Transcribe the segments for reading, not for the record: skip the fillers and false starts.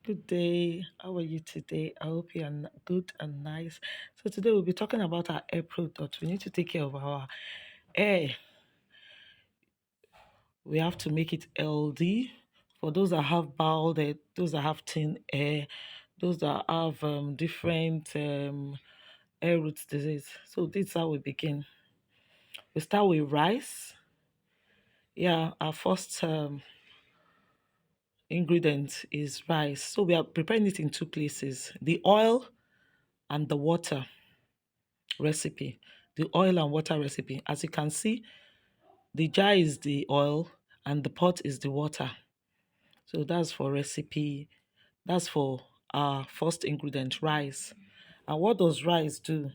Good day. How are you today? I hope you are good and nice. So today we'll be talking about our hair product. We need to take care of our hair. We have to make it healthy. For those that have bald hair, those that have thin hair, those that have different hair root disease. So this is how we begin. We start with rice. Yeah, our first ingredient is rice. So we are preparing it in two places: the oil and the water recipe. The oil and water recipe. As you can see, the jar is the oil and the pot is the water. So that's for recipe. That's for our first ingredient, rice. And what does rice do?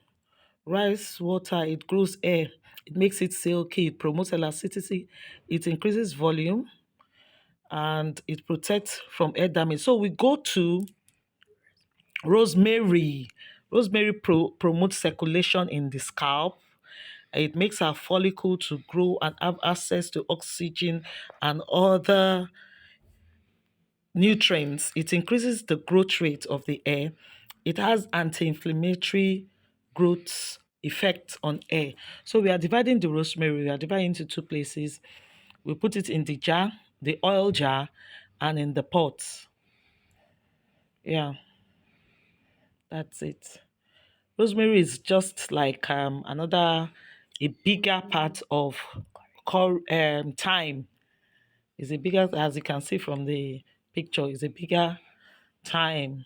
Rice water, it grows hair. It makes it silky. It promotes elasticity. It increases volume and it protects from hair damage. So we go to rosemary. Rosemary promotes circulation in the scalp. It makes our follicle to grow and have access to oxygen and other nutrients. It increases the growth rate of the hair. It has anti-inflammatory growth effect on hair. So we are dividing the rosemary. We are dividing into two places. We put it in the jar, the oil jar, and in the pot. Yeah, that's it. Rosemary is just like another, a bigger part of thyme. It's a bigger, as you can see from the picture, it's a bigger thyme.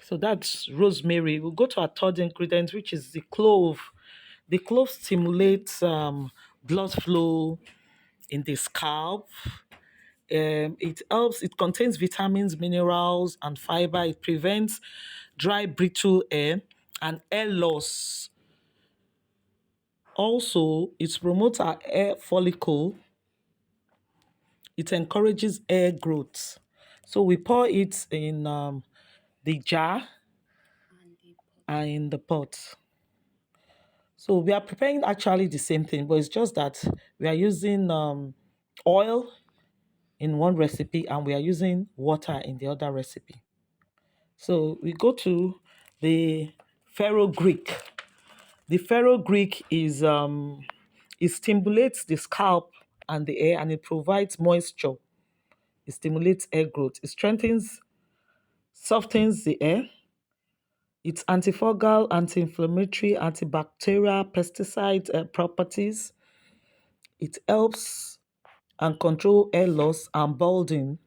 So that's rosemary. We'll go to our third ingredient, which is the clove. The clove stimulates blood flow in the scalp. It helps, it contains vitamins, minerals, and fiber. It prevents dry, brittle hair and hair loss. Also, it promotes our hair follicle. It encourages hair growth. So we pour it in the jar and in the pot. So we are preparing actually the same thing, but it's just that we are using oil in one recipe and we are using water in the other recipe. So we go to the fenugreek. The fenugreek is it stimulates the scalp and the hair and it provides moisture. It stimulates hair growth. It strengthens, softens the hair. It's antifungal, anti-inflammatory, antibacterial, pesticide properties. It helps and control hair loss and balding.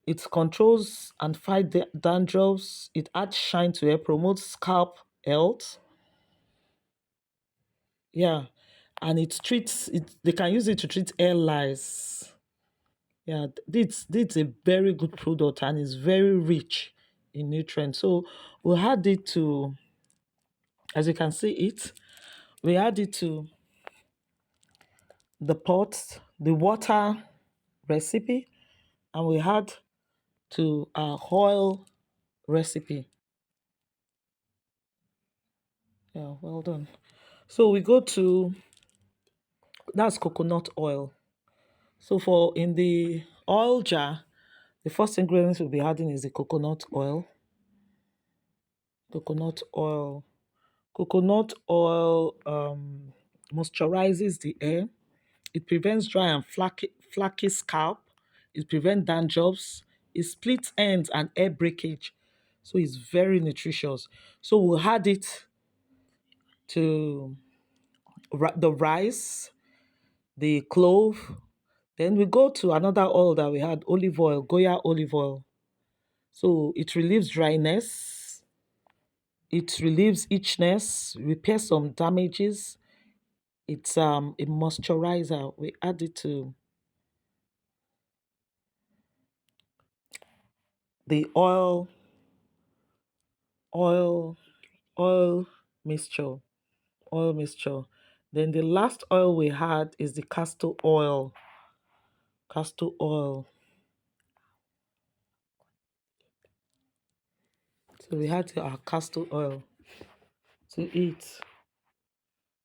It controls and fight the dandruffs. It adds shine to hair, promotes scalp health. Yeah, and it treats it. They can use it to treat hair lice. Yeah, this a very good product and it's very rich in nutrients. So we add it to, as you can see it, we add it to the pot, the water recipe, and we add to our oil recipe. Yeah, well done. So we go to, that's coconut oil. So for in the oil jar, the first ingredients we'll be adding is the coconut oil. Coconut oil. Coconut oil moisturizes the hair. It prevents dry and flaky scalp. It prevents dandruffs. It splits ends and hair breakage. So it's very nutritious. So we'll add it to the rice, the clove. Then we go to another oil that we had, olive oil, Goya olive oil. So it relieves dryness, it relieves itchiness, repairs some damages. It's a moisturizer. We add it to the oil, oil mixture, oil mixture. Then the last oil we had is the castor oil. Castor oil. So we had our castor oil to eat.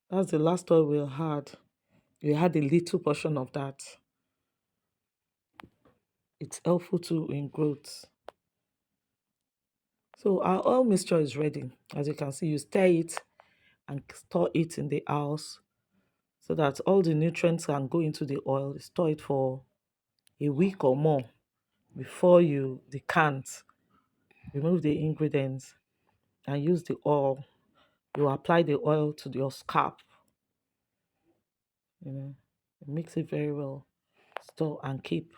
That's the last oil we had. We had a little portion of that. It's helpful too in growth. So our oil mixture is ready. As you can see, you stir it and store it in the house so that all the nutrients can go into the oil. Store it for a week or more before you decant. Remove the ingredients and use the oil. You apply the oil to your scalp. You know, mix it very well. Store and keep.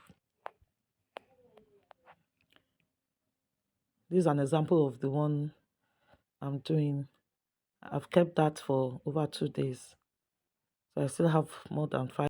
This is an example of the one I'm doing. I've kept that for over 2 days. So I still have more than 5.